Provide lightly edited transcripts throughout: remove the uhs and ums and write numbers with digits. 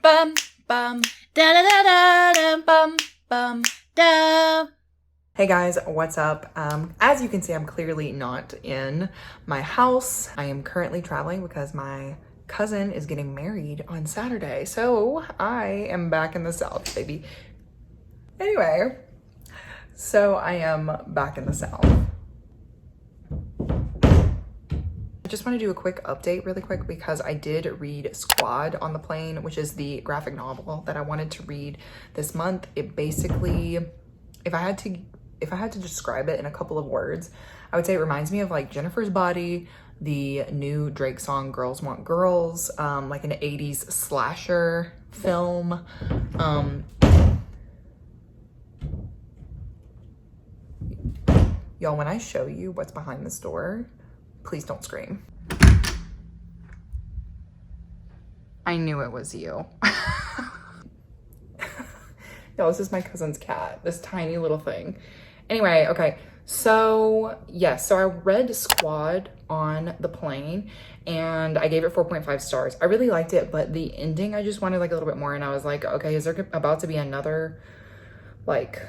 bum bum da da da da da bum bum da. Hey guys, what's up? As you can see, I'm clearly not in my house. I am currently traveling because my cousin is getting married on Saturday. So I am back in the South, baby. Anyway, so I am back in the South. I just want to do a quick update really quick because I did read Squad on the plane, which is the graphic novel that I wanted to read this month. It basically, if I had to describe it in a couple of words, I would say it reminds me of like Jennifer's Body, the new Drake song Girls Want Girls, like an 80s slasher film. Y'all, when I show you what's behind this door, please don't scream. I knew it was you. Y'all, this is my cousin's cat, this tiny little thing. Anyway, okay, so yes, so I read Squad on the plane and I gave it 4.5 stars. I really liked it, but the ending, I just wanted like a little bit more, and I was like, okay, is there about to be another like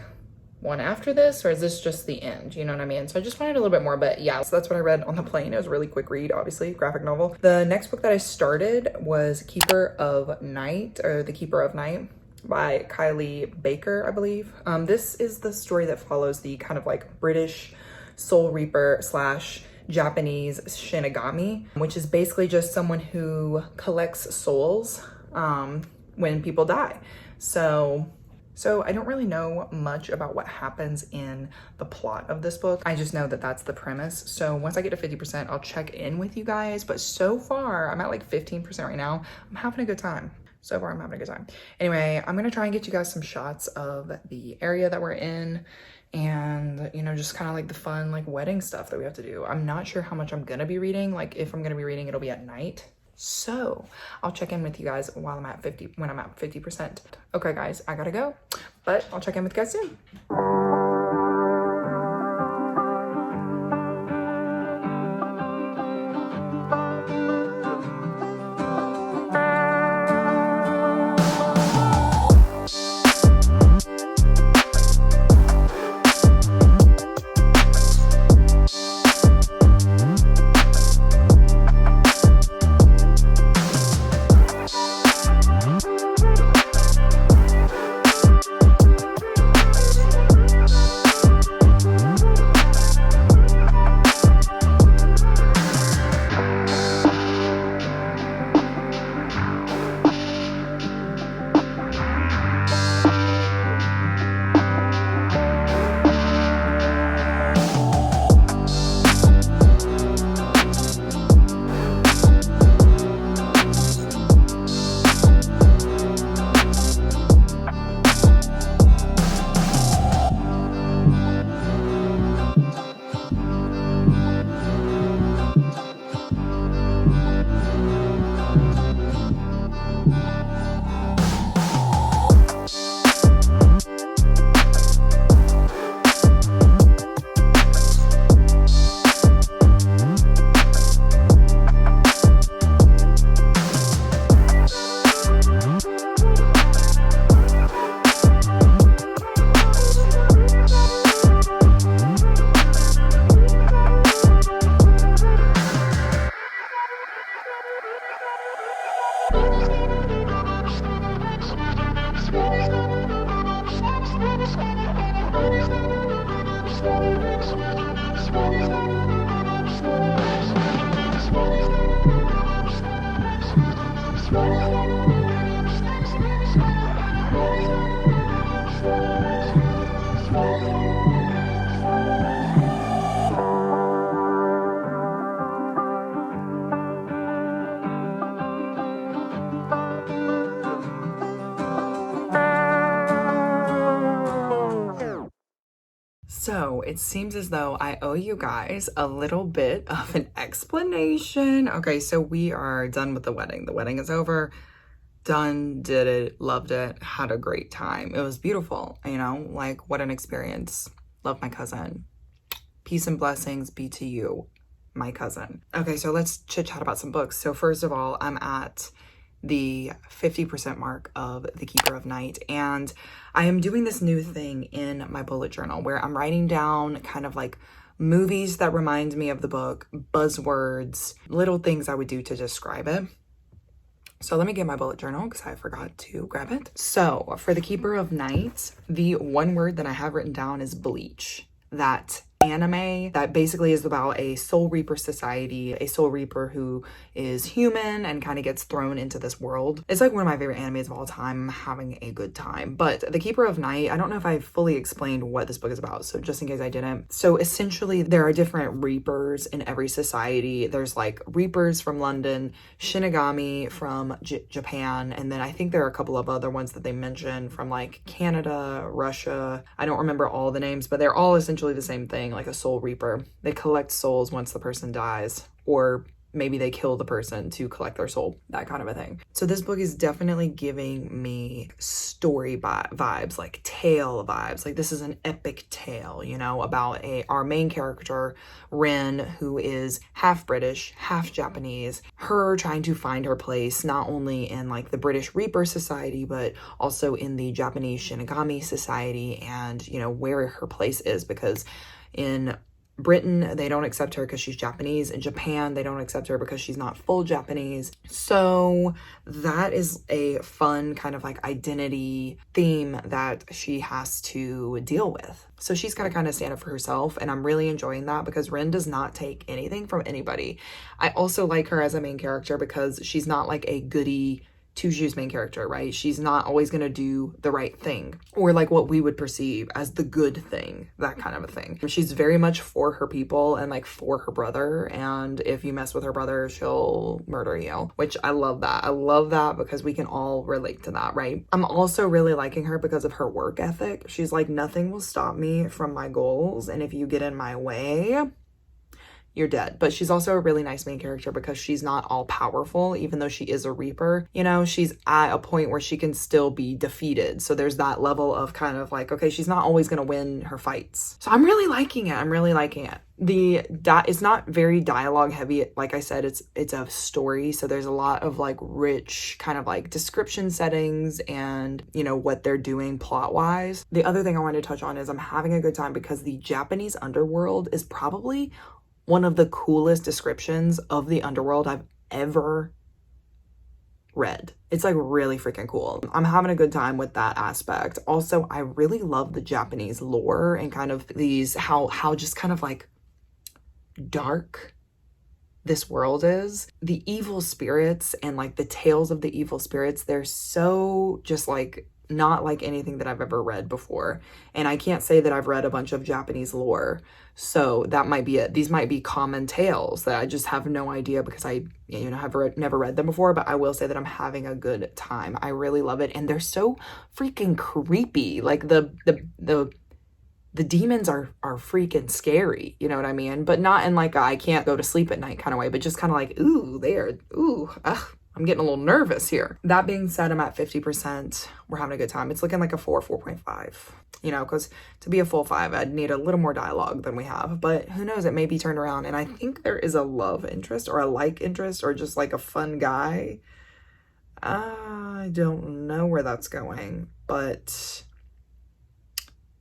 one after this, or is this just the end? You know what I mean? So I just wanted a little bit more, but yeah, so that's what I read on the plane. It was a really quick read, obviously, graphic novel. The next book that I started was Keeper of Night, or The Keeper of Night by Kylie Baker, I believe. This is the story that follows the kind of like British soul reaper / Japanese Shinigami, which is basically just someone who collects souls when people die. So I don't really know much about what happens in the plot of this book. I just know that that's the premise. So once I get to 50%, I'll check in with you guys. But so far, I'm at like 15% right now. I'm having a good time. So far, I'm having a good time. Anyway, I'm gonna try and get you guys some shots of the area that we're in and, you know, just kind of like the fun, like wedding stuff that we have to do. I'm not sure how much I'm gonna be reading. Like if I'm gonna be reading, it'll be at night. So I'll check in with you guys while I'm at 50%. Okay guys, I gotta go, but I'll check in with you guys soon. So it seems as though I owe you guys a little bit of an explanation. Okay, so we are done with the wedding. The wedding is over. Done, did it, loved it, had a great time. It was beautiful, you know, like what an experience. Love my cousin. Peace and blessings be to you, my cousin. Okay, so let's chit chat about some books. So first of all, I'm at the 50% mark of The Keeper of Night, and I am doing this new thing in my bullet journal where I'm writing down kind of like movies that remind me of the book, buzzwords, little things I would do to describe it. So let me get my bullet journal because I forgot to grab it. So for The Keeper of Night, the one word that I have written down is bleach. That anime that basically is about a soul reaper society, a soul reaper who is human and kind of gets thrown into this world. It's like one of my favorite animes of all time. I'm having a good time. But The Keeper of Night, I don't know if I fully explained what this book is about, so just in case I didn't. So essentially there are different reapers in every society. There's like reapers from London, Shinigami from Japan, and then I think there are a couple of other ones that they mention from like Canada, Russia. I don't remember all the names, but they're all essentially the same thing, like a soul reaper. They collect souls once the person dies, or maybe they kill the person to collect their soul, that kind of a thing. So this book is definitely giving me story vibes, like tale vibes. Like this is an epic tale, you know, about our main character, Rin, who is half British, half Japanese. Her trying to find her place, not only in like the British Reaper Society, but also in the Japanese Shinigami Society, and, you know, where her place is, because in Britain, they don't accept her because she's Japanese. In Japan, they don't accept her because she's not full Japanese. So that is a fun kind of like identity theme that she has to deal with. So she's got to kind of stand up for herself, and I'm really enjoying that because Rin does not take anything from anybody. I also like her as a main character because she's not like a goody two-shoes main character, right? She's not always going to do the right thing, or like what we would perceive as the good thing, that kind of a thing. She's very much for her people and like for her brother, and if you mess with her brother, she'll murder you, which I love that. I love that because we can all relate to that, right? I'm also really liking her because of her work ethic. She's like, nothing will stop me from my goals, and if you get in my way, you're dead. But she's also a really nice main character because she's not all powerful, even though she is a Reaper. You know, she's at a point where she can still be defeated. So there's that level of kind of like, okay, she's not always going to win her fights. So I'm really liking it. I'm really liking it. It's not very dialogue heavy. Like I said, it's a story. So there's a lot of like rich kind of like description settings and, you know, what they're doing plot wise. The other thing I wanted to touch on is I'm having a good time because the Japanese underworld is probably one of the coolest descriptions of the underworld I've ever read. It's like really freaking cool. I'm having a good time with that aspect. Also, I really love the Japanese lore and kind of these, how just kind of like dark this world is. The evil spirits and like the tales of the evil spirits, they're so just like not like anything that I've ever read before. And I can't say that I've read a bunch of Japanese lore. So that might be it. These might be common tales that I just have no idea because I, you know, have never read them before, but I will say that I'm having a good time. I really love it. And they're so freaking creepy. Like the demons are freaking scary, you know what I mean? But not in like a, I can't go to sleep at night kind of way, but just kind of like, I'm getting a little nervous here. That being said, I'm at 50%. We're having a good time. It's looking like a 4.5, you know, because to be a full 5, I'd need a little more dialogue than we have. But who knows, it may be turned around. And I think there is a love interest or a like interest or just like a fun guy. I don't know where that's going, but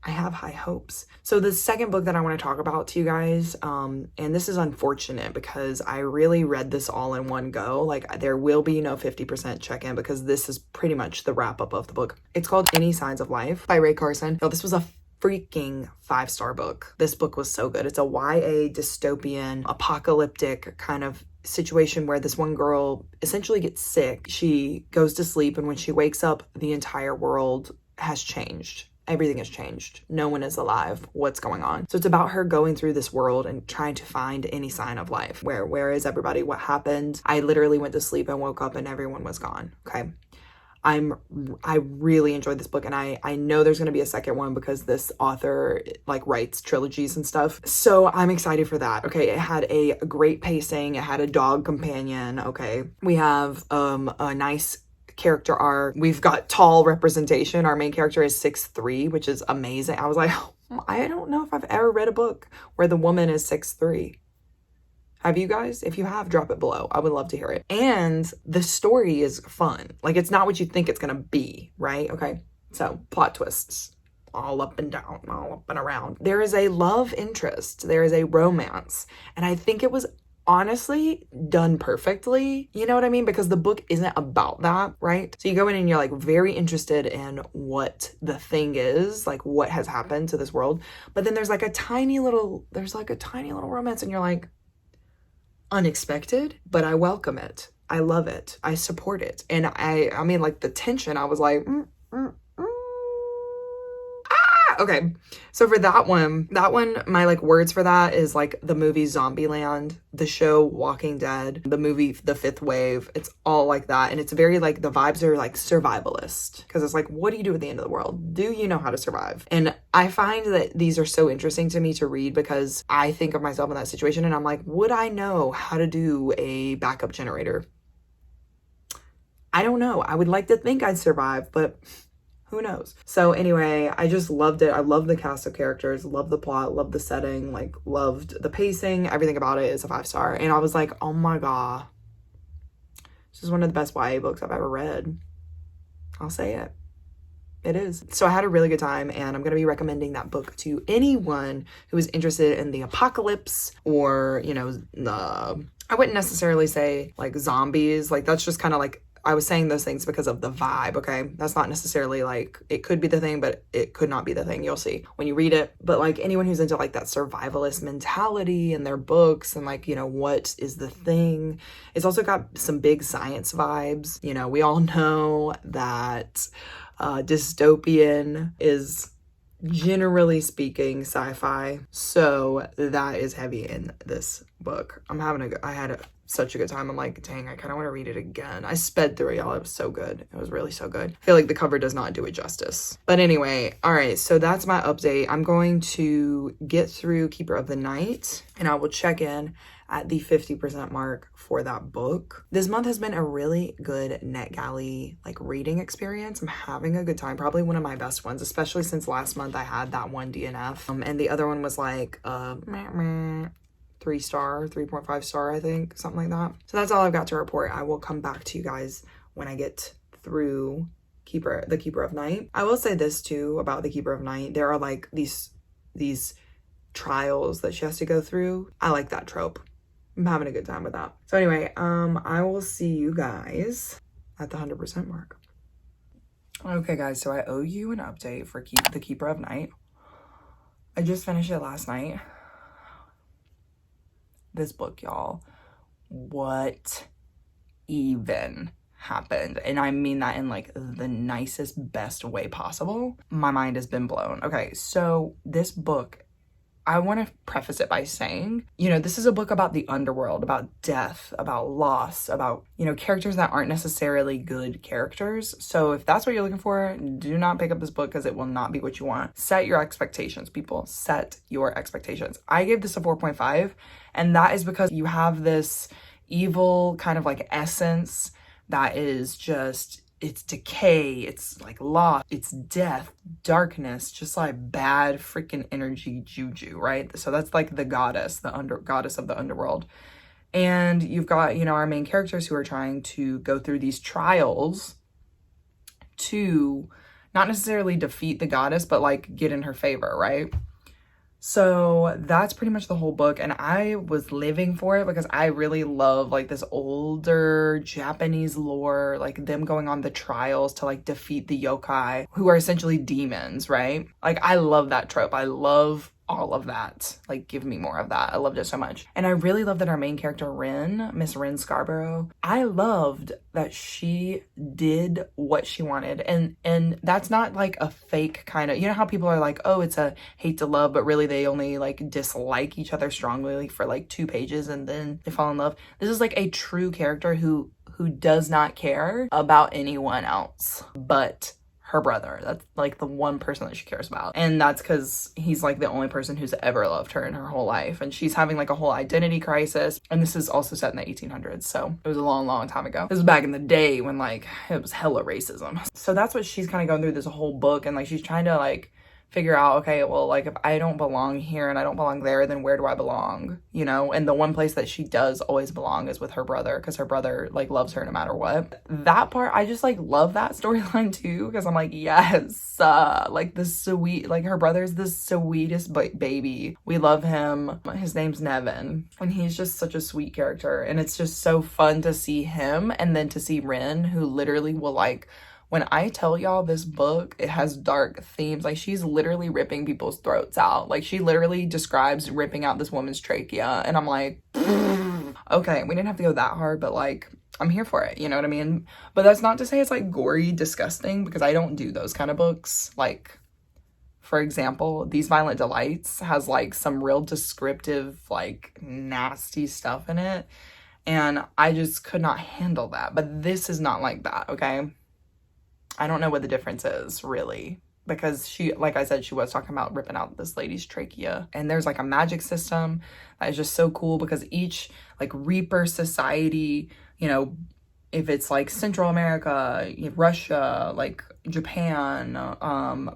I have high hopes. So the second book that I want to talk about to you guys, and this is unfortunate because I really read this all in one go. Like there will be no 50% check-in because this is pretty much the wrap up of the book. It's called Any Signs of Life by Ray Carson. Oh, this was a freaking 5-star book. This book was so good. It's a YA dystopian apocalyptic kind of situation where this one girl essentially gets sick. She goes to sleep, and when she wakes up, the entire world has changed. Everything has changed. No one is alive. What's going on? So it's about her going through this world and trying to find any sign of life. Where is everybody? What happened? I literally went to sleep and woke up and everyone was gone. Okay. I really enjoyed this book, and I know there's going to be a second one because this author like writes trilogies and stuff. So I'm excited for that. Okay. It had a great pacing. It had a dog companion. Okay. We have a nice character arc. We've got tall representation. Our main character is 6'3", which is amazing. I was like, I don't know if I've ever read a book where the woman is 6'3". Have you guys? If you have, drop it below. I would love to hear it. And the story is fun. Like, it's not what you think it's gonna be, right? Okay, so plot twists. All up and down, all up and around. There is a love interest. There is a romance. And I think it was honestly done perfectly. You know what I mean? Because the book isn't about that, right? So you go in and you're like very interested in what the thing is, like what has happened to this world. But then there's like a tiny little romance and you're like, unexpected, but I welcome it. I love it. I support it. And I mean, like the tension, I was like, okay, so for that one, my like words for that is like the movie Zombieland, the show Walking Dead, the movie The Fifth Wave. It's all like that. And it's very like, the vibes are like survivalist, because it's like, what do you do at the end of the world? Do you know how to survive? And I find that these are so interesting to me to read because I think of myself in that situation and I'm like, would I know how to do a backup generator? I don't know. I would like to think I'd survive, but who knows? So anyway, I just loved it. I love the cast of characters, love the plot, love the setting, like loved the pacing. Everything about it is a 5-star. And I was like, oh my God, this is one of the best YA books I've ever read. I'll say it. It is. So I had a really good time, and I'm going to be recommending that book to anyone who is interested in the apocalypse or, you know, I wouldn't necessarily say like zombies. Like that's just kind of like, I was saying those things because of the vibe, okay? That's not necessarily like, it could be the thing, but it could not be the thing. You'll see when you read it. But like anyone who's into like that survivalist mentality in their books and like, you know, what is the thing? It's also got some big science vibes. You know, we all know that dystopian is generally speaking sci-fi. So that is heavy in this book. I had such a good time. I'm like, dang, I kind of want to read it again. I sped through it, y'all. It was so good. It was really so good. I feel like the cover does not do it justice. But anyway, all right, so that's my update. I'm going to get through Keeper of the Night and I will check in at the 50% mark for that book. This month has been a really good NetGalley like reading experience. I'm having a good time. Probably one of my best ones, especially since last month I had that one DNF. And the other one was like 3-star, 3.5 star, I think, something like that. So that's all I've got to report. I will come back to you guys when I get through the Keeper of Night. I will say this too about the Keeper of Night. There are like these trials that she has to go through. I like that trope. I'm having a good time with that. So anyway, I will see you guys at the 100% mark. Okay guys, so I owe you an update for the Keeper of Night. I just finished it last night. This book, y'all, what even happened? And I mean that in like the nicest, best way possible. My mind has been blown. Okay, so this book, I want to preface it by saying, you know, this is a book about the underworld, about death, about loss, about, you know, characters that aren't necessarily good characters. So if that's what you're looking for, do not pick up this book because it will not be what you want. Set your expectations, people. Set your expectations. I gave this a 4.5, and that is because you have this evil kind of like essence that is just, it's decay, it's like loss, it's death, darkness, just like bad freaking energy juju, right? So that's like the goddess, goddess of the underworld. And you've got, you know, our main characters who are trying to go through these trials to not necessarily defeat the goddess, but like get in her favor, right? So that's pretty much the whole book, and I was living for it because I really love like this older Japanese lore, like them going on the trials to like defeat the yokai who are essentially demons, right? Like I love that trope. I love all of that. Like give me more of that. I loved it so much. And I really love that our main character Miss Ren Scarborough, I loved that she did what she wanted, and that's not like a fake kind of, you know how people are like, oh, it's a hate to love, but really they only like dislike each other strongly for like 2 pages and then they fall in love. This is like a true character who does not care about anyone else but her brother. That's like the one person that she cares about, and that's because he's like the only person who's ever loved her in her whole life, and she's having like a whole identity crisis. And this is also set in the 1800s, so it was a long time ago. This was back in the day when like it was hella racism. So that's what she's kind of going through this whole book, and like she's trying to like figure out, okay, well, like if I don't belong here and I don't belong there, then where do I belong? You know? And the one place that she does always belong is with her brother, because her brother like loves her no matter what. That part, I just like love that storyline too, because I'm like, yes, like the sweet, like her brother's the sweetest baby. We love him. His name's Nevin, and he's just such a sweet character, and it's just so fun to see him, and then to see Rin, who literally will like, when I tell y'all this book, it has dark themes. Like, she's literally ripping people's throats out. Like, she literally describes ripping out this woman's trachea. And I'm like, okay, we didn't have to go that hard, but like, I'm here for it. You know what I mean? But that's not to say it's like gory, disgusting, because I don't do those kind of books. Like, for example, These Violent Delights has like some real descriptive, like nasty stuff in it. And I just could not handle that. But this is not like that, okay? I don't know what the difference is, really, because she, like I said, she was talking about ripping out this lady's trachea. And there's like a magic system that is just so cool, because each like Reaper society, you know, if it's like Central America, Russia, like Japan,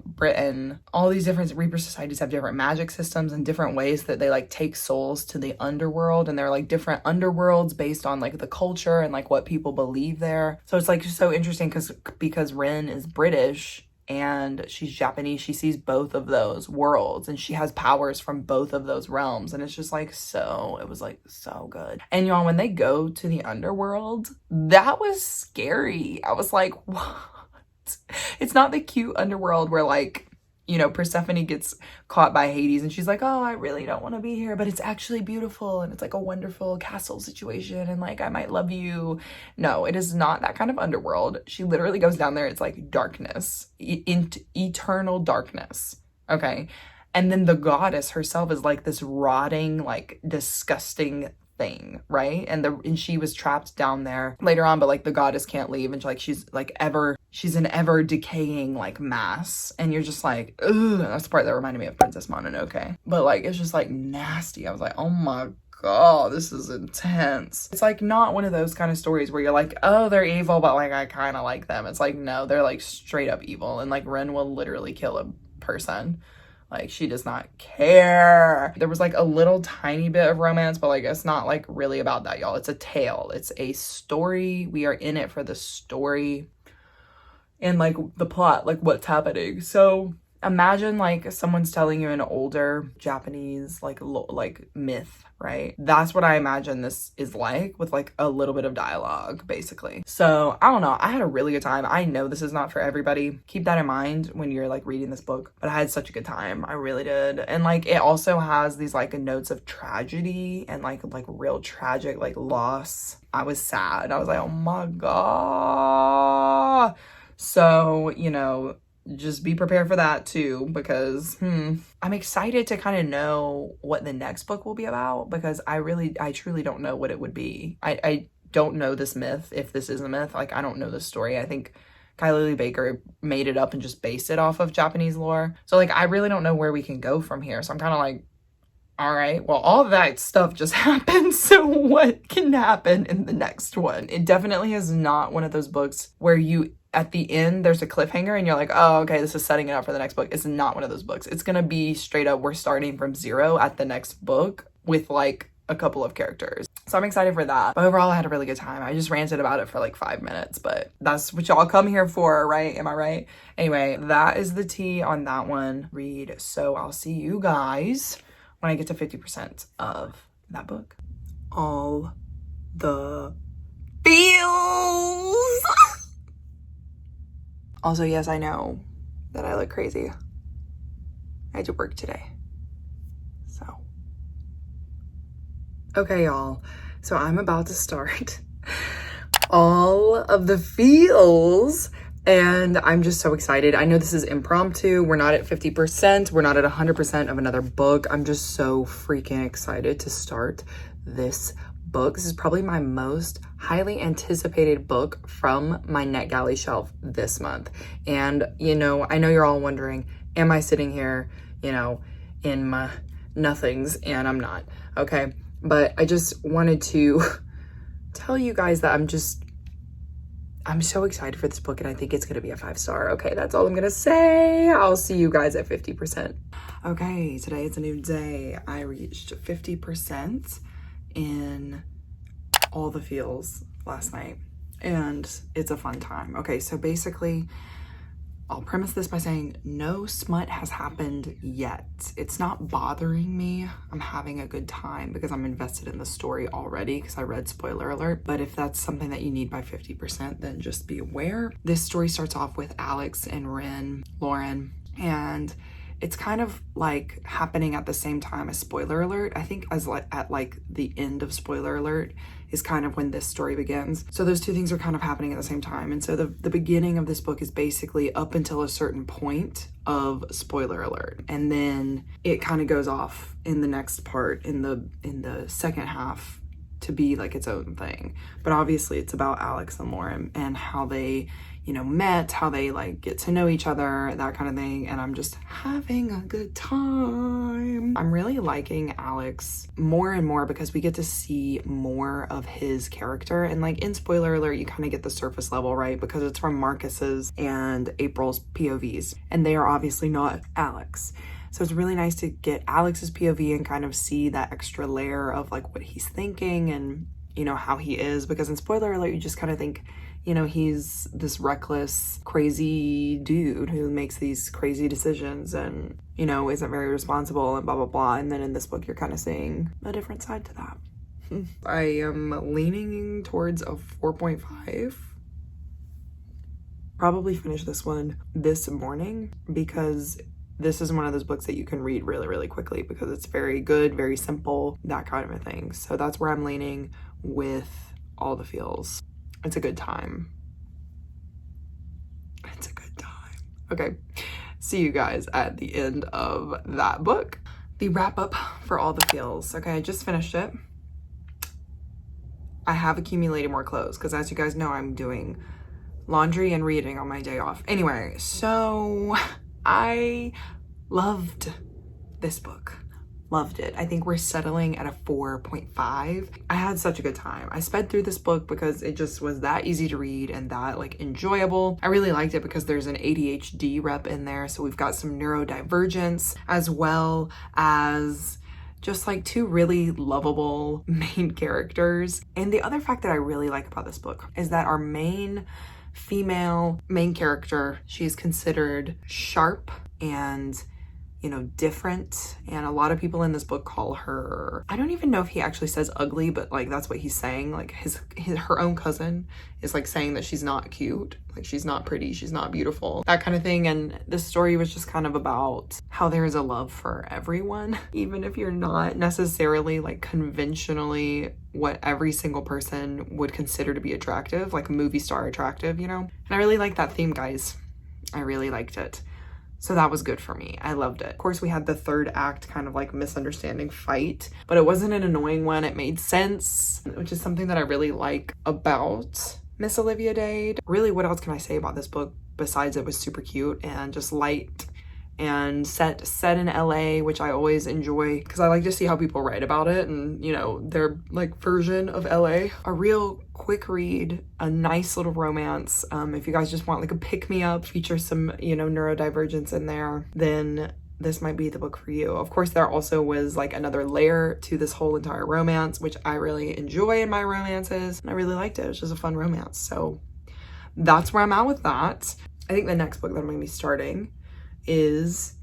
Britain, all these different Reaper societies have different magic systems and different ways that they like take souls to the underworld, and they're like different underworlds based on like the culture and like what people believe there. So it's like so interesting, because Rin is British and she's Japanese. She sees both of those worlds, and she has powers from both of those realms, and it's just like, so it was like so good. And y'all, when they go to the underworld, that was scary. I was like, what? It's not the cute underworld where like, you know, Persephone gets caught by Hades and she's like, oh, I really don't want to be here, but it's actually beautiful and it's like a wonderful castle situation and like I might love you. No, it is not that kind of underworld. She literally goes down there. It's like darkness, eternal darkness. Okay. And then the goddess herself is like this rotting, like disgusting thing, right? And she was trapped down there later on, but like the goddess can't leave, and she's an ever decaying like mass, and you're just like, ugh. That's the part that reminded me of Princess Mononoke. But like, it's just like nasty. I was like, oh my god, this is intense. It's like not one of those kind of stories where you're like, oh, they're evil, but like I kind of like them. It's like, no, they're like straight up evil, and like Ren will literally kill a person. Like, she does not care. There was like a little tiny bit of romance, but like it's not like really about that, y'all. It's a tale. It's a story. We are in it for the story and like the plot, like what's happening. So imagine like someone's telling you an older Japanese like myth, right? That's what I imagine this is like, with like a little bit of dialogue, basically. So I don't know, I had a really good time. I know this is not for everybody. Keep that in mind when you're like reading this book, but I had such a good time. I really did. And like it also has these like notes of tragedy and like real tragic like loss. I was sad. I was like, oh my god. So, you know, just be prepared for that too, because I'm excited to kind of know what the next book will be about, because I truly don't know what it would be. I don't know this myth, if this is a myth. Like, I don't know this story. I think Kylie Lee Baker made it up and just based it off of Japanese lore. So like, I really don't know where we can go from here. So I'm kind of like, all right, well, all of that stuff just happened, so what can happen in the next one? It definitely is not one of those books where you, at the end, there's a cliffhanger and you're like, oh, okay, this is setting it up for the next book. It's not one of those books. It's gonna be straight up, we're starting from zero at the next book with like a couple of characters. So I'm excited for that. But overall, I had a really good time. I just ranted about it for like 5 minutes, but that's what y'all come here for, right? Am I right? Anyway, that is the tea on that one. Read. So I'll see you guys when I get to 50% of that book. All the feels. Also, yes, I know that I look crazy. I had to work today. So. Okay, y'all. So I'm about to start all of the feels. And I'm just so excited. I know this is impromptu. We're not at 50%. We're not at 100% of another book. I'm just so freaking excited to start this book. This is probably my most highly anticipated book from my NetGalley shelf this month. And, you know, I know you're all wondering, am I sitting here, you know, in my nothings? And I'm not, okay? But I just wanted to tell you guys that I'm so excited for this book, and I think it's gonna be a 5-star. Okay, that's all I'm gonna say. I'll see you guys at 50%. Okay, today is a new day. I reached 50% in all the feels last night, and it's a fun time. Okay, so basically, I'll premise this by saying no smut has happened yet. It's not bothering me. I'm having a good time because I'm invested in the story already because I read spoiler alert. But if that's something that you need by 50%, then just be aware. This story starts off with Alex and Lauren, and it's kind of like happening at the same time as spoiler alert. I think as at the end of spoiler alert is kind of when this story begins. So those two things are kind of happening at the same time. And so the beginning of this book is basically up until a certain point of spoiler alert. And then it kind of goes off in the next part in the second half to be like its own thing. But obviously it's about Alex and Lauren and how they, you know, met, how they like get to know each other, that kind of thing. And I'm just having a good time. I'm really liking Alex more and more because we get to see more of his character. And like in spoiler alert, you kind of get the surface level, right? Because it's from Marcus's and April's POVs, and they are obviously not Alex. So it's really nice to get Alex's POV and kind of see that extra layer of like what he's thinking and, you know, how he is. Because in spoiler alert, you just kind of think, you know, he's this reckless, crazy dude who makes these crazy decisions and, you know, isn't very responsible and blah, blah, blah. And then in this book, you're kind of seeing a different side to that. I am leaning towards a 4.5. Probably finish this one this morning because this is one of those books that you can read really, really quickly because it's very good, very simple, that kind of a thing. So that's where I'm leaning with all the feels. It's a good time. It's a good time. Okay, see you guys at the end of that book. The wrap up for all the feels. Okay, I just finished it. I have accumulated more clothes because as you guys know, I'm doing laundry and reading on my day off. Anyway, so I loved this book. Loved it. I think we're settling at a 4.5. I had such a good time. I sped through this book because it just was that easy to read and that like enjoyable. I really liked it because there's an ADHD rep in there. So we've got some neurodivergence as well as just like two really lovable main characters. And the other fact that I really like about this book is that our main female main character, she is considered sharp and, you know, different. And a lot of people in this book call her, I don't even know if he actually says ugly, but like that's what he's saying. Like her own cousin is like saying that she's not cute, like she's not pretty, she's not beautiful, that kind of thing. And this story was just kind of about how there is a love for everyone, even if you're not necessarily like conventionally what every single person would consider to be attractive, like movie star attractive, you know? And I really like that theme, guys. I really liked it. So that was good for me. I loved it. Of course, we had the third act kind of like misunderstanding fight, but it wasn't an annoying one. It made sense, which is something that I really like about Miss Olivia Dade. Really, what else can I say about this book besides it was super cute and just light and set in LA, which I always enjoy because I like to see how people write about it and, you know, their like version of LA. A real quick read, a nice little romance. If you guys just want like a pick-me-up, feature some, you know, neurodivergence in there, then this might be the book for you. Of course, there also was like another layer to this whole entire romance, which I really enjoy in my romances. And I really liked it. It was just a fun romance. So that's where I'm at with that. I think the next book that I'm going to be starting is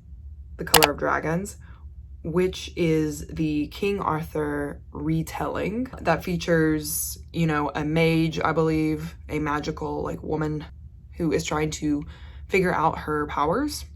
The Color of Dragons, which is the King Arthur retelling that features, you know, a mage, I believe, a magical like woman who is trying to figure out her powers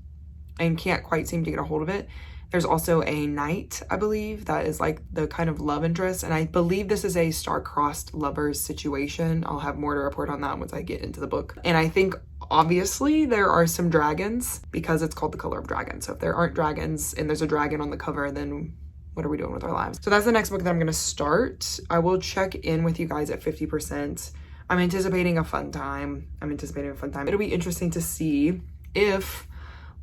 and can't quite seem to get a hold of it. There's also a knight, I believe, that is like the kind of love interest. And I believe this is a star-crossed lovers situation. I'll have more to report on that once I get into the book. And I think obviously there are some dragons because it's called The Color of Dragons. So if there aren't dragons and there's a dragon on the cover, then what are we doing with our lives? So that's the next book that I'm gonna start. I will check in with you guys at 50%. I'm anticipating a fun time. It'll be interesting to see if,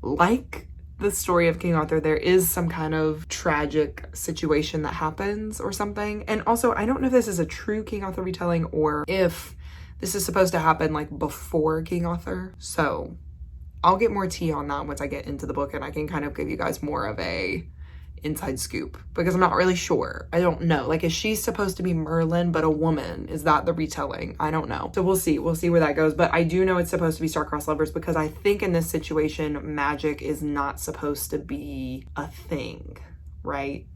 like the story of King Arthur, there is some kind of tragic situation that happens or something. And also, I don't know if this is a true King Arthur retelling or if This is supposed to happen like before King Arthur. So I'll get more tea on that once I get into the book, and I can kind of give you guys more of a inside scoop, because I'm not really sure. I don't know. Like, is she supposed to be Merlin but a woman? Is that the retelling? I don't know. So we'll see. We'll see where that goes. But I do know it's supposed to be star-crossed lovers, because I think in this situation, magic is not supposed to be a thing, right?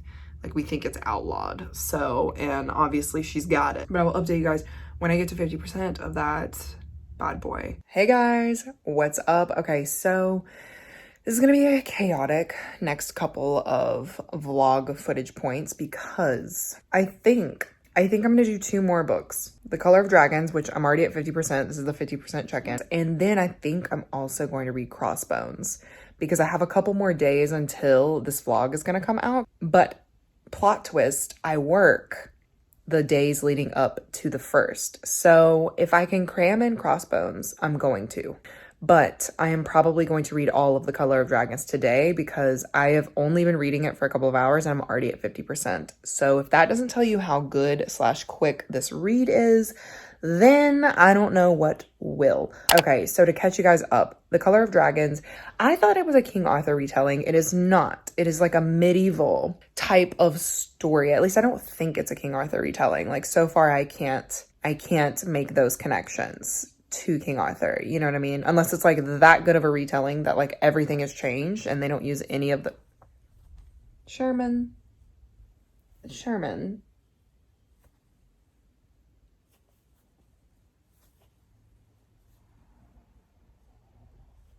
Like, we think it's outlawed. So, and obviously she's got it. But I will update you guys when I get to 50% of that bad boy. Hey guys, what's up? Okay, so this is gonna be a chaotic next couple of vlog footage points, because I think I'm gonna do 2 more books. The Color of Dragons, which I'm already at 50%. This is the 50% check-in. And then I think I'm also going to read Crossbones, because I have a couple more days until this vlog is gonna come out. But plot twist, I work the days leading up to the 1st. So if I can cram in Crossbones, I'm going to. But I am probably going to read all of The Color of Dragons today, because I have only been reading it for a couple of hours and I'm already at 50%. So if that doesn't tell you how good/quick this read is, then I don't know what will. Okay, so to catch you guys up, The Color of Dragons, I thought it was a King Arthur retelling. It is not. It is like a medieval type of story. At least I don't think it's a King Arthur retelling. Like, so far I can't make those connections to King Arthur, you know what I mean? Unless it's like that good of a retelling that like everything has changed and they don't use any of the Sherman.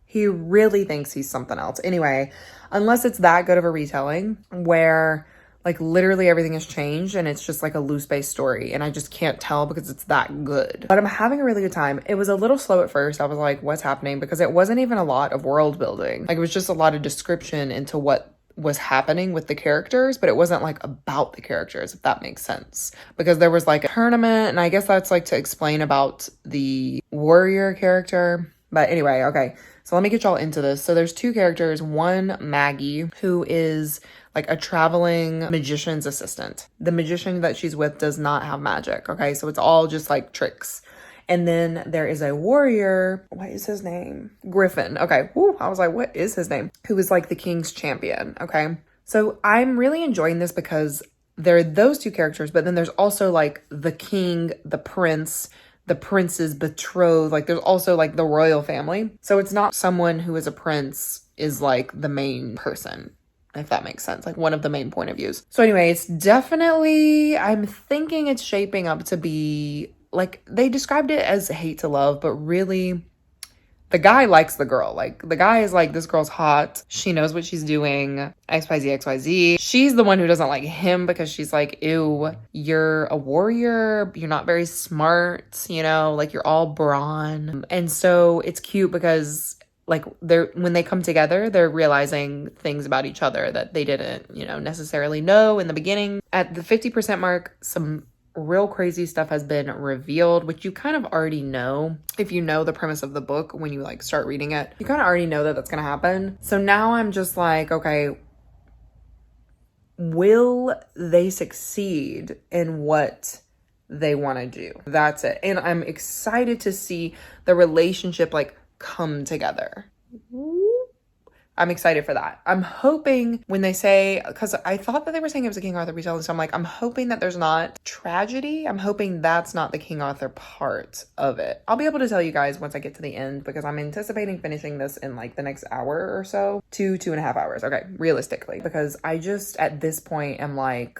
He really thinks he's something else. Anyway, unless it's that good of a retelling where like literally everything has changed and it's just like a loose base story, and I just can't tell because it's that good. But I'm having a really good time. It was a little slow at first. I was like, what's happening? Because it wasn't even a lot of world building. Like, it was just a lot of description into what was happening with the characters, but it wasn't like about the characters, if that makes sense. Because there was like a tournament, and I guess that's like to explain about the warrior character. But anyway, okay. So let me get y'all into this. So there's 2 characters. One, Maggie, who is like a traveling magician's assistant. The magician that she's with does not have magic, okay? So it's all just like tricks. And then there is a warrior. What is his name? Griffin. Okay. Woo, I was like, what is his name? Who is like the king's champion, okay? So I'm really enjoying this because there are those 2 characters, but then there's also like the king, the prince's betrothed. Like, there's also like the royal family. So it's not someone who is a prince is like the main person, if that makes sense, like one of the main point of views. So anyway, it's definitely, I'm thinking it's shaping up to be like, they described it as hate to love, but really the guy likes the girl. Like, the guy is like, this girl's hot. She knows what she's doing. XYZ. She's the one who doesn't like him because she's like, ew, you're a warrior. You're not very smart, you know, like you're all brawn. And so it's cute because like when they come together, they're realizing things about each other that they didn't, you know, necessarily know in the beginning. At the 50% mark, some real crazy stuff has been revealed, which you kind of already know. If you know the premise of the book, when you like start reading it, you kind of already know that that's gonna happen. So now I'm just like, okay, will they succeed in what they want to do? That's it. And I'm excited to see the relationship like come together. I'm excited for that. I'm hoping when they say, because I thought that they were saying it was a King Arthur retelling, so I'm like, I'm hoping that there's not tragedy. I'm hoping that's not the King Arthur part of it. I'll be able to tell you guys once I get to the end, because I'm anticipating finishing this in like the next hour or so, 2.5 hours. Okay, realistically, because I just at this point am like,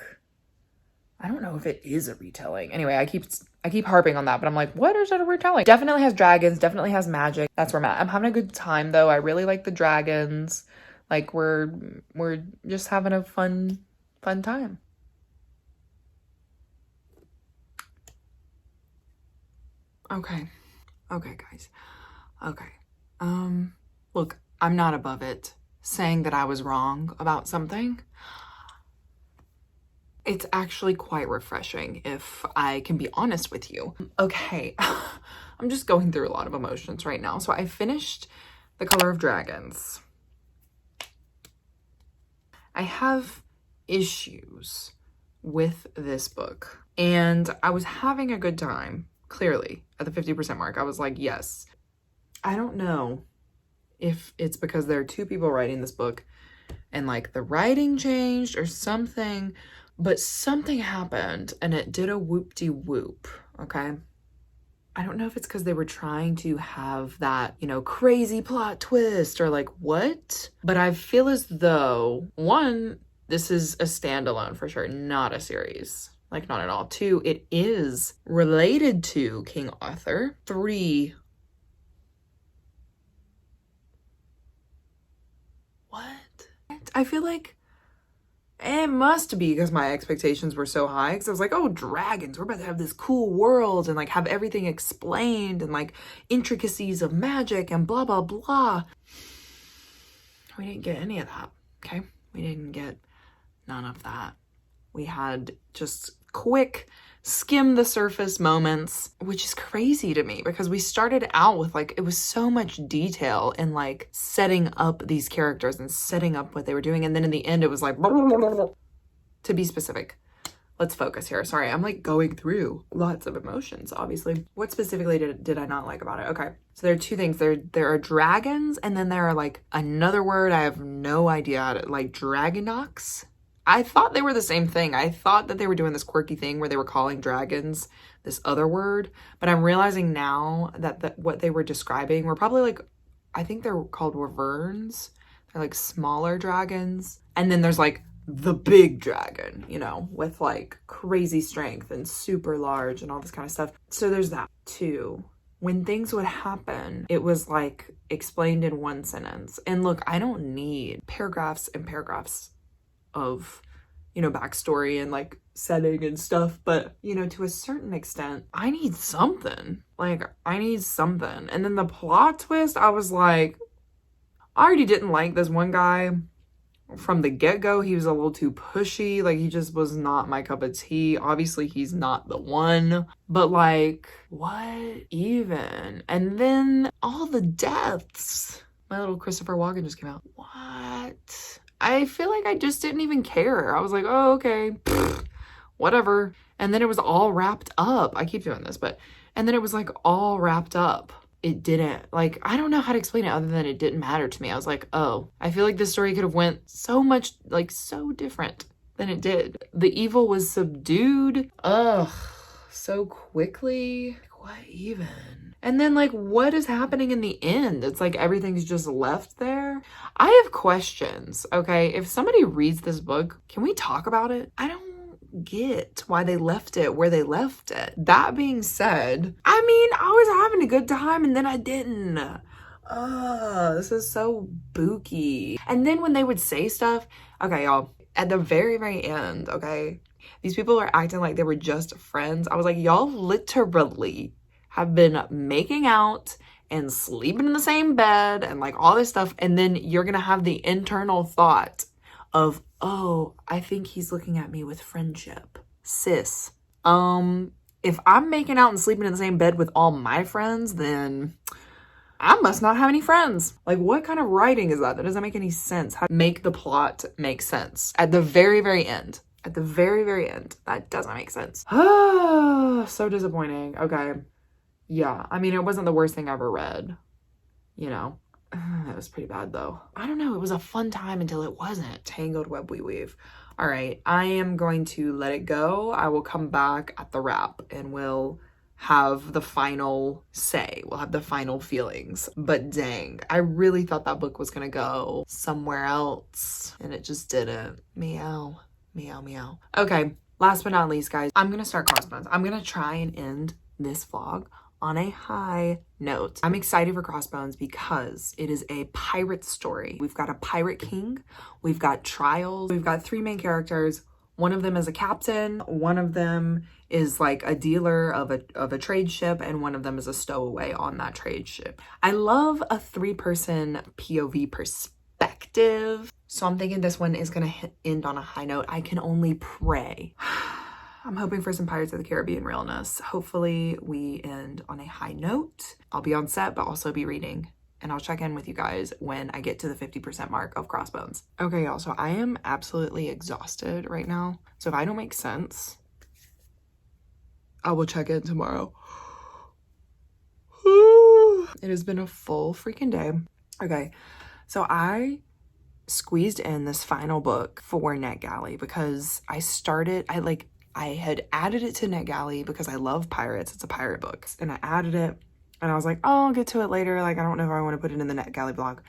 I don't know if it is a retelling. Anyway, I keep harping on that, but I'm like, what is it a retelling? Definitely has dragons, definitely has magic. That's where I'm at. I'm having a good time though. I really like the dragons. Like, we're just having a fun time. Okay, guys. Okay. Look, I'm not above it saying that I was wrong about something. It's actually quite refreshing, if I can be honest with you. Okay, I'm just going through a lot of emotions right now. So I finished The Color of Dragons. I have issues with this book, and I was having a good time clearly at the 50% mark. I was like, yes. I don't know if it's because there are two people writing this book and like the writing changed or something, but something happened and it did a whoop-de-whoop, okay? I don't know if it's because they were trying to have that, you know, crazy plot twist or like what, but I feel as though, one, this is a standalone for sure, not a series. Like, not at all. Two, it is related to King Arthur. Three, what? I feel like it must be because my expectations were so high, because I was like, oh, dragons, we're about to have this cool world and like have everything explained and like intricacies of magic and blah, blah, blah. We didn't get any of that, okay? We didn't get none of that. We had just quick skim the surface moments, which is crazy to me because we started out with like, it was so much detail in like setting up these characters and setting up what they were doing. And then in the end, it was like, to be specific, let's focus here. Sorry, I'm like going through lots of emotions, obviously. What specifically did I not like about it? Okay, so there are two things. There are dragons, and then there are like another word I have no idea how to, like dragonox. I thought they were the same thing. I thought that they were doing this quirky thing where they were calling dragons this other word, but I'm realizing now that what they were describing were probably like, I think they're called wyverns. They're like smaller dragons. And then there's like the big dragon, you know, with like crazy strength and super large and all this kind of stuff. So there's that too. When things would happen, it was like explained in one sentence. And look, I don't need paragraphs and paragraphs of, you know, backstory and like setting and stuff, but you know, to a certain extent, I need something. Like, I need something. And then the plot twist, I was like, I already didn't like this one guy from the get-go. He was a little too pushy. Like, he just was not my cup of tea. Obviously, he's not the one, but like, what even? And then all the deaths. My little Christopher Walken just came out. What? I feel like I just didn't even care. I was like, oh, okay, pfft, whatever. And then it was all wrapped up. I keep doing this, and then it was like all wrapped up. It didn't, like, I don't know how to explain it other than it didn't matter to me. I was like, oh, I feel like this story could have went so much, like, so different than it did. The evil was subdued. Ugh, so quickly. What even? And then, like, what is happening in the end? It's like everything's just left there. I have questions, okay? If somebody reads this book, can we talk about it? I don't get why they left it where they left it. That being said, I mean, I was having a good time and then I didn't. This is so booky. And then when they would say stuff, okay, y'all, at the very, very end, okay, these people are acting like they were just friends. I was like, y'all literally have been making out and sleeping in the same bed and like all this stuff. And then you're gonna have the internal thought of, oh, I think he's looking at me with friendship. Sis, if I'm making out and sleeping in the same bed with all my friends, then I must not have any friends. Like, what kind of writing is that? That doesn't make any sense. How to make the plot make sense at the very, very end. At the very, very end. That doesn't make sense. So disappointing. Okay. Yeah, I mean, it wasn't the worst thing I ever read, you know. That was pretty bad, though. I don't know. It was a fun time until it wasn't. Tangled web we weave. All right, I am going to let it go. I will come back at the wrap, and we'll have the final say. We'll have the final feelings. But dang, I really thought that book was going to go somewhere else, and it just didn't. Meow, meow, meow. Okay, last but not least, guys, I'm going to start Crossbones. I'm going to try and end this vlog on a high note. I'm excited for Crossbones because it is a pirate story. We've got a pirate king, we've got trials, we've got three main characters. One of them is a captain, one of them is like a dealer of a trade ship, and one of them is a stowaway on that trade ship. I love a three-person POV perspective, so I'm thinking this one is gonna end on a high note. I can only pray. I'm hoping for some Pirates of the Caribbean realness. Hopefully we end on a high note. I'll be on set, but also be reading. And I'll check in with you guys when I get to the 50% mark of Crossbones. Okay, y'all, so I am absolutely exhausted right now. So if I don't make sense, I will check in tomorrow. It has been a full freaking day. Okay, so I squeezed in this final book for NetGalley because I had added it to NetGalley because I love pirates. It's a pirate book. And I added it and I was like, oh, I'll get to it later. Like, I don't know if I want to put it in the NetGalley blog.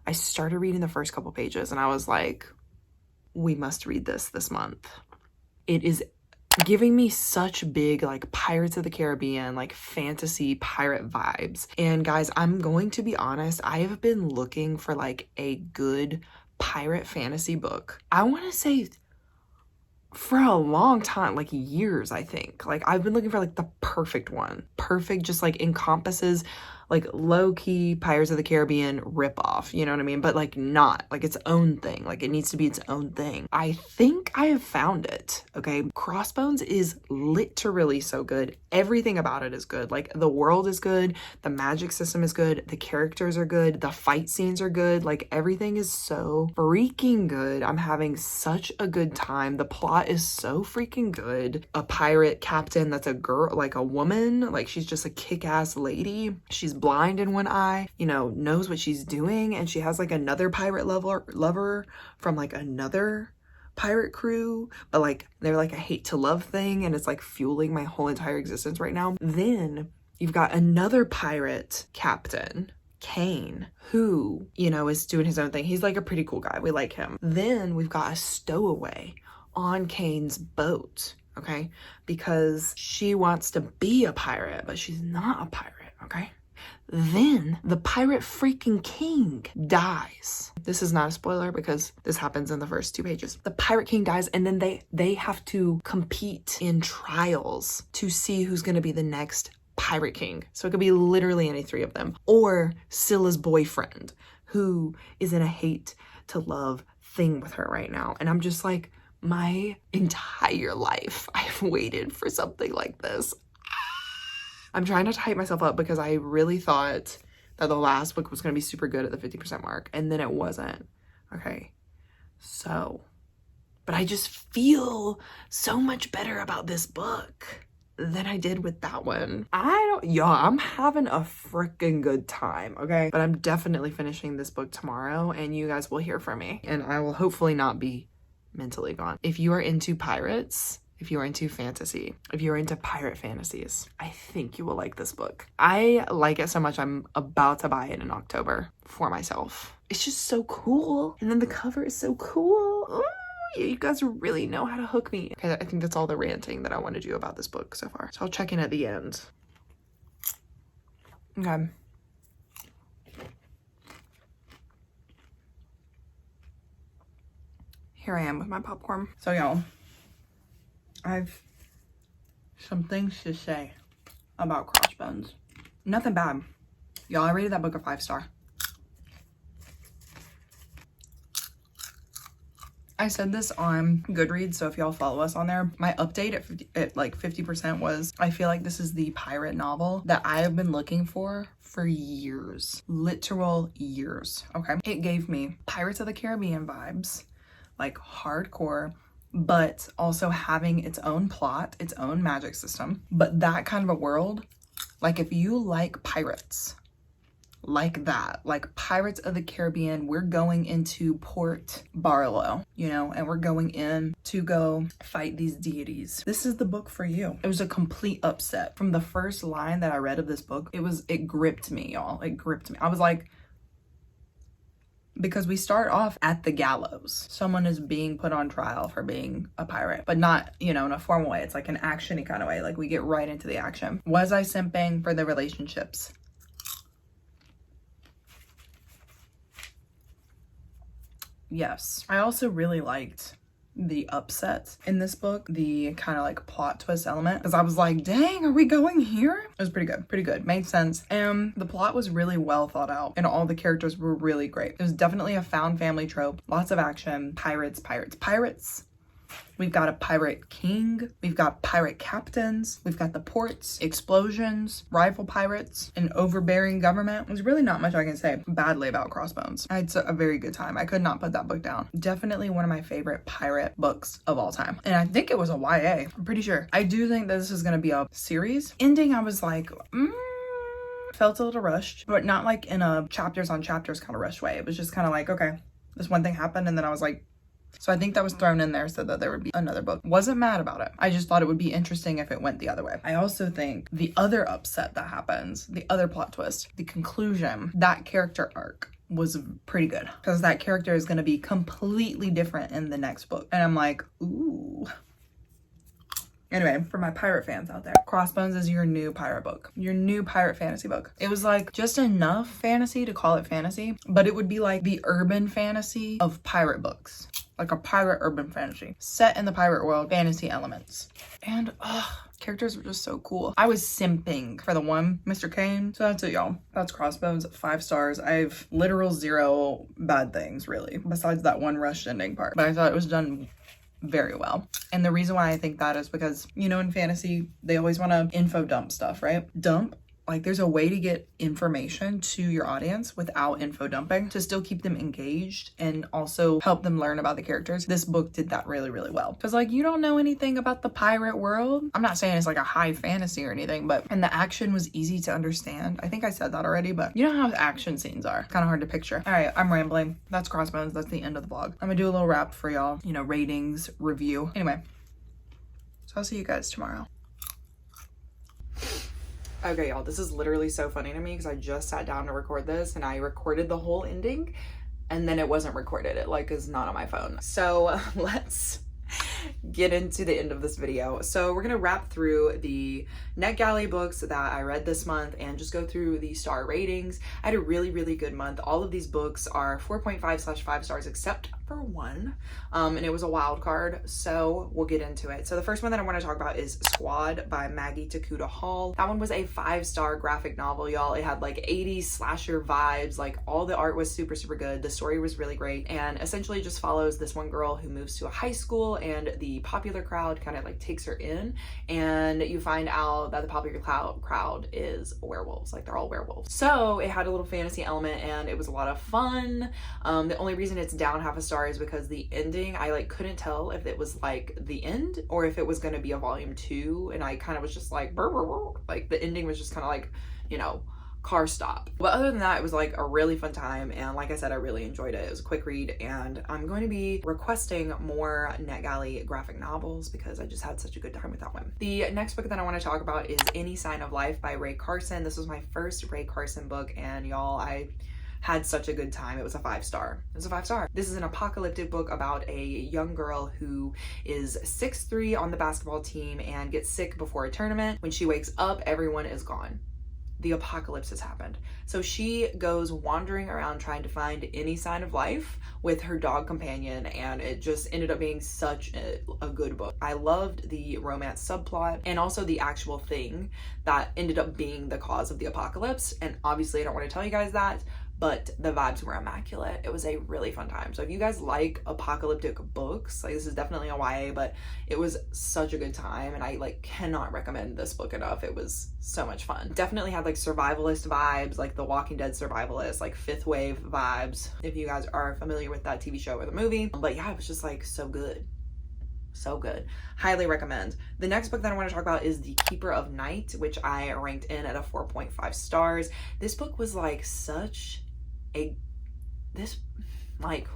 I started reading the first couple pages and I was like, we must read this month. It is giving me such big like Pirates of the Caribbean, like fantasy pirate vibes. And guys, I'm going to be honest, I have been looking for like a good pirate fantasy book. I want to say for a long time, like years, I think. Like I've been looking for like the perfect one. Perfect, just like encompasses like low-key Pirates of the Caribbean ripoff, you know what I mean? But like not, like its own thing. Like it needs to be its own thing. I think I have found it, okay? Crossbones is literally so good. Everything about it is good. Like the world is good, the magic system is good, the characters are good, the fight scenes are good, like everything is so freaking good. I'm having such a good time. The plot is so freaking good. A pirate captain that's a girl, like a woman, like she's just a kick-ass lady. She's blind in one eye, you know, knows what she's doing, and she has like another pirate lover from like another pirate crew, but like they're like a hate to love thing, and it's like fueling my whole entire existence right now. Then you've got another pirate captain, Kane, who, you know, is doing his own thing. He's like a pretty cool guy. We like him. Then we've got a stowaway on Kane's boat, okay? Because she wants to be a pirate, but she's not a pirate, okay? Then the pirate freaking king dies. This is not a spoiler because this happens in the first 2 pages. The pirate king dies, and then they have to compete in trials to see who's going to be the next pirate king. So it could be literally any 3 of them. Or Scylla's boyfriend, who is in a hate to love thing with her right now. And I'm just like, my entire life I've waited for something like this. I'm trying not to hype myself up because I really thought that the last book was going to be super good at the 50% mark, and then it wasn't. Okay, so, but I just feel so much better about this book than I did with that one. I'm having a freaking good time, okay? But I'm definitely finishing this book tomorrow, and you guys will hear from me, and I will hopefully not be mentally gone. If you are into pirates, if you are into fantasy, if you're into pirate fantasies, I think you will like this book. I like it so much I'm about to buy it in October for myself. It's just so cool. And then the cover is so cool. Ooh, you guys really know how to hook me. Okay, I think that's all the ranting that I want to do about this book so far. So I'll check in at the end. Okay. Here I am with my popcorn. So y'all, I've some things to say about Crossbones. Nothing bad. Y'all, I rated that book a 5-star. I said this on Goodreads, so if y'all follow us on there, my update at like 50% was, I feel like this is the pirate novel that I have been looking for years. Literal years, okay? It gave me Pirates of the Caribbean vibes, like hardcore, but also having its own plot, its own magic system. But that kind of a world, like if you like pirates, like that, like Pirates of the Caribbean, we're going into Port Barlow, you know, and we're going in to go fight these deities. This is the book for you. It was a complete upset. From the first line that I read of this book, it gripped me, y'all. It gripped me. I was like, because we start off at the gallows. Someone is being put on trial for being a pirate, but not, you know, in a formal way. It's like an action-y kind of way. Like we get right into the action. Was I simping for the relationships? Yes. I also really liked the upset in this book, the kind of like plot twist element, because I was like, dang, are we going here? It was pretty good, made sense. And the plot was really well thought out, and all the characters were really great. It was definitely a found family trope, lots of action, pirates. We've got a pirate king, we've got pirate captains, we've got the ports, explosions, rival pirates, an overbearing government. There's really not much I can say badly about Crossbones. I had a very good time. I could not put that book down. Definitely one of my favorite pirate books of all time. And I think it was a YA, I'm pretty sure. I do think that this is gonna be a series. Ending, I was like, Felt a little rushed, but not like in a chapters on chapters kind of rushed way. It was just kind of like, okay, this one thing happened, and then I was like, so I think that was thrown in there so that there would be another book. Wasn't mad about it. I just thought it would be interesting if it went the other way. I also think the other upset that happens, the other plot twist, the conclusion, that character arc was pretty good, because that character is going to be completely different in the next book. And I'm like, ooh. Anyway, for my pirate fans out there, Crossbones is your new pirate book, your new pirate fantasy book. It was like just enough fantasy to call it fantasy, but it would be like the urban fantasy of pirate books, like a pirate urban fantasy set in the pirate world, fantasy elements. And characters were just so cool. I was simping for the one, Mr. Kane. So that's it, y'all. That's Crossbones, 5 stars. I've literal 0 bad things, really, besides that one rushed ending part. But I thought it was done very well. And the reason why I think that is because, you know, in fantasy, they always want to info dump stuff, right? Like there's a way to get information to your audience without info dumping to still keep them engaged and also help them learn about the characters. This book did that really, really well. Because like you don't know anything about the pirate world. I'm not saying it's like a high fantasy or anything, and the action was easy to understand. I think I said that already, but you know how action scenes are. Kind of hard to picture. All right, I'm rambling. That's Crossbones. That's the end of the vlog. I'm gonna do a little wrap for y'all, you know, ratings, review. Anyway, so I'll see you guys tomorrow. Okay, y'all, this is literally so funny to me because I just sat down to record this and I recorded the whole ending and then it wasn't recorded. It like is not on my phone. So let's get into the end of this video. So we're gonna wrap through the NetGalley books that I read this month and just go through the star ratings. I had a really, really good month. All of these books are 4.5/5 stars except for one, and it was a wild card, so we'll get into it. So the first one that I want to talk about is Squad by Maggie Takuda Hall. That one was a 5-star graphic novel, y'all. It had like 80s slasher vibes, like all the art was super, super good. The story was really great, and essentially just follows this one girl who moves to a high school and the popular crowd kind of like takes her in, and you find out that the popular crowd is werewolves, like they're all werewolves. So it had a little fantasy element and it was a lot of fun. The only reason it's down 0.5 star is because the ending, I like couldn't tell if it was like the end or if it was going to be a volume 2, and I kind of was just like burr, burr, burr. Like the ending was just kind of like, you know, car stop. But other than that, it was like a really fun time, and like I said, I really enjoyed it. It was a quick read, and I'm going to be requesting more NetGalley graphic novels because I just had such a good time with that one. The next book that I want to talk about is Any Sign of Life by Ray Carson. This was my first Ray Carson book, and y'all, I had such a good time. It was a 5-star. It was a 5-star. This is an apocalyptic book about a young girl who is 6'3" on the basketball team and gets sick before a tournament. When she wakes up, everyone is gone. The apocalypse has happened. So she goes wandering around trying to find any sign of life with her dog companion, and it just ended up being such a good book. I loved the romance subplot and also the actual thing that ended up being the cause of the apocalypse. And obviously I don't want to tell you guys that, but the vibes were immaculate. It was a really fun time. So if you guys like apocalyptic books, like this is definitely a YA, but it was such a good time, and I like cannot recommend this book enough. It was so much fun. Definitely had like survivalist vibes, like The Walking Dead survivalist, like Fifth Wave vibes, if you guys are familiar with that TV show or the movie. But yeah, it was just like so good. So good. Highly recommend. The next book that I want to talk about is The Keeper of Night, which I ranked in at a 4.5 stars. This book was like such a like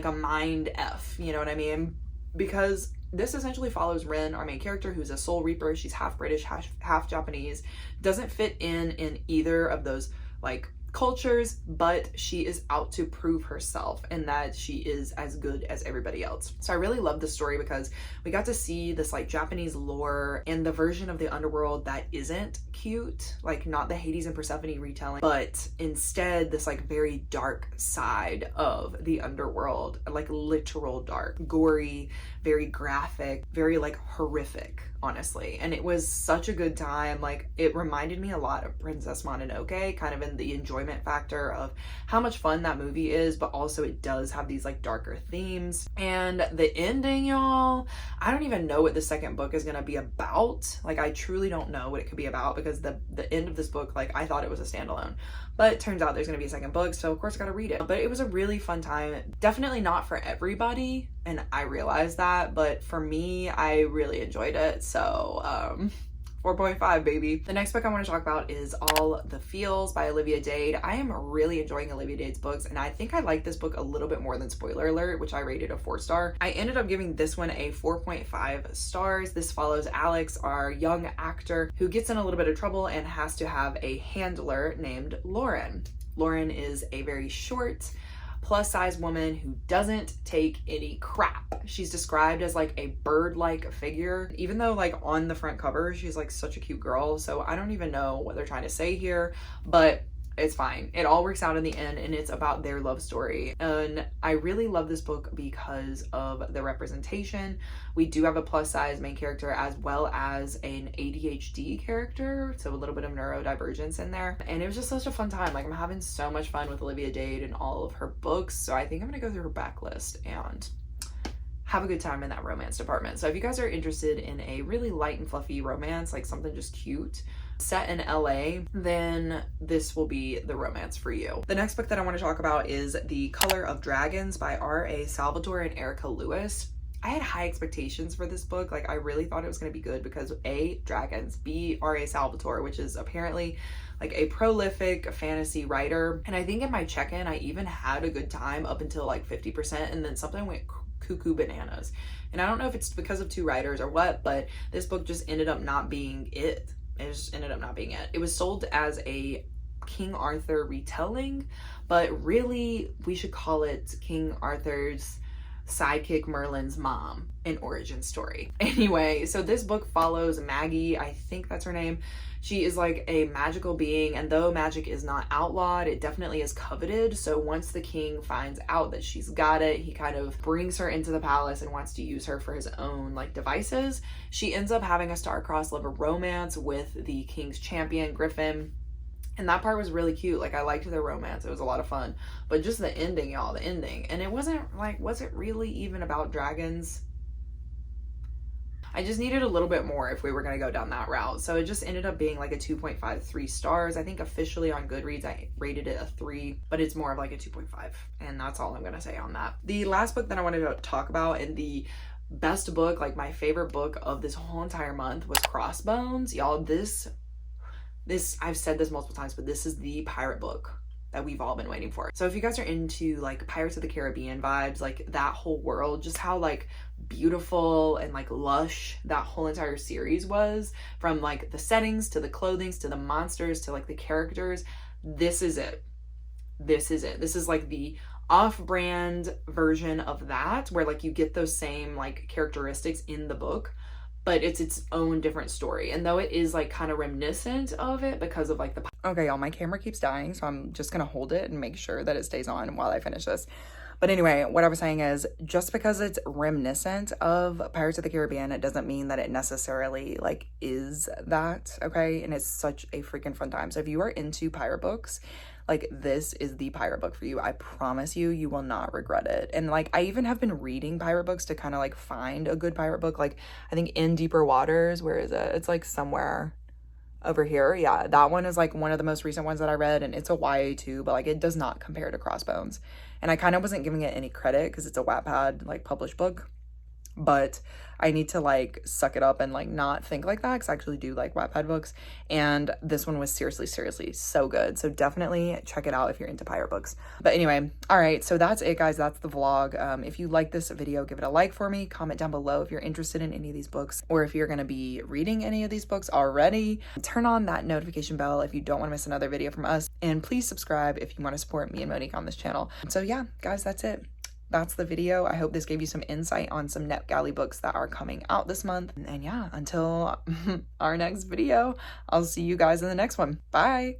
a mind F, you know what I mean? Because this essentially follows Ren, our main character, who's a soul reaper. She's half British, half Japanese, doesn't fit in either of those like cultures, but she is out to prove herself and that she is as good as everybody else. So I really love this story because we got to see this like Japanese lore and the version of the underworld that isn't cute, like not the Hades and Persephone retelling, but instead this like very dark side of the underworld, like literal dark, gory, very graphic, very like horrific, honestly. And it was such a good time. Like it reminded me a lot of Princess Mononoke, kind of in the enjoyment factor of how much fun that movie is, but also it does have these like darker themes. And the ending, y'all, I don't even know what the second book is gonna be about. Like I truly don't know what it could be about because the end of this book, like I thought it was a standalone, but it turns out there's gonna be a second book, so of course I gotta read it. But it was a really fun time. Definitely not for everybody, and I realized that, but for me, I really enjoyed it. So 4.5, baby. The next book I want to talk about is All the Feels by Olivia Dade. I am really enjoying Olivia Dade's books, and I think I like this book a little bit more than Spoiler Alert, which I rated a 4-star. I ended up giving this one a 4.5 stars. This follows Alex, our young actor, who gets in a little bit of trouble and has to have a handler named Lauren. Lauren is a very short, plus-size woman who doesn't take any crap. She's described as like a bird-like figure, even though like on the front cover she's like such a cute girl. So I don't even know what they're trying to say here, but it's fine. It all works out in the end, and it's about their love story. And I really love this book because of the representation. We do have a plus-size main character as well as an ADHD character, so a little bit of neurodivergence in there. And it was just such a fun time. Like, I'm having so much fun with Olivia Dade and all of her books. So I think I'm gonna go through her backlist and have a good time in that romance department. So if you guys are interested in a really light and fluffy romance, like something just cute, set in LA, then this will be the romance for you. The next book that I want to talk about is The Color of Dragons by R.A. Salvatore and Erica Lewis. I had high expectations for this book. Like, I really thought it was going to be good because A, dragons, B, R.A. Salvatore, which is apparently like a prolific fantasy writer. And I think in my check-in, I even had a good time up until like 50%, and then something went cuckoo bananas. And I don't know if it's because of two writers or what, but this book just ended up not being it. It just ended up not being it. It was sold as a King Arthur retelling, but really we should call it King Arthur's sidekick Merlin's mom, an origin story. Anyway, so this book follows Maggie, I think that's her name. She is like a magical being, and though magic is not outlawed, it definitely is coveted. So once the king finds out that she's got it, he kind of brings her into the palace and wants to use her for his own like devices. She ends up having a star-crossed love romance with the king's champion, Griffin. And that part was really cute. Like, I liked their romance. It was a lot of fun. But just the ending, y'all, the ending. And it wasn't like, was it really even about dragons? I just needed a little bit more if we were going to go down that route. So it just ended up being like a 2.53 stars. I think officially on Goodreads, I rated it a 3, but it's more of like a 2.5. And that's all I'm going to say on that. The last book that I wanted to talk about, and the best book, like my favorite book of this whole entire month, was Crossbones. Y'all, this, I've said this multiple times, but this is the pirate book that we've all been waiting for. So if you guys are into like Pirates of the Caribbean vibes, like that whole world, just how like beautiful and like lush that whole entire series was, from like the settings to the clothings to the monsters to like the characters, this is it. This is it. This is like the off-brand version of that, where like you get those same like characteristics in the book, but it's its own different story. And though it is like kind of reminiscent of it because of like the... Okay, y'all, my camera keeps dying, so I'm just gonna hold it and make sure that it stays on while I finish this. But anyway, what I was saying is, just because it's reminiscent of Pirates of the Caribbean, it doesn't mean that it necessarily like is that, okay? And it's such a freaking fun time. So if you are into pirate books, like this is the pirate book for you. I promise you, you will not regret it. And like, I even have been reading pirate books to kind of like find a good pirate book. Like, I think In Deeper Waters, where is it? It's like somewhere over here. Yeah, that one is like one of the most recent ones that I read, and it's a YA too, but like it does not compare to Crossbones. And I kind of wasn't giving it any credit because it's a Wattpad like published book, but I need to like suck it up and like not think like that, because I actually do like Wattpad books, and this one was seriously so good. So definitely check it out if you're into pirate books. But anyway, all right, so that's it, guys. That's the vlog. If you like this video, give it a like for me. Comment down below if you're interested in any of these books, or if you're going to be reading any of these books already. Turn on that notification bell if you don't want to miss another video from us, and please subscribe if you want to support me and Monique on this channel. So yeah, guys, that's it. That's the video. I hope this gave you some insight on some NetGalley books that are coming out this month. And yeah, until our next video, I'll see you guys in the next one. Bye.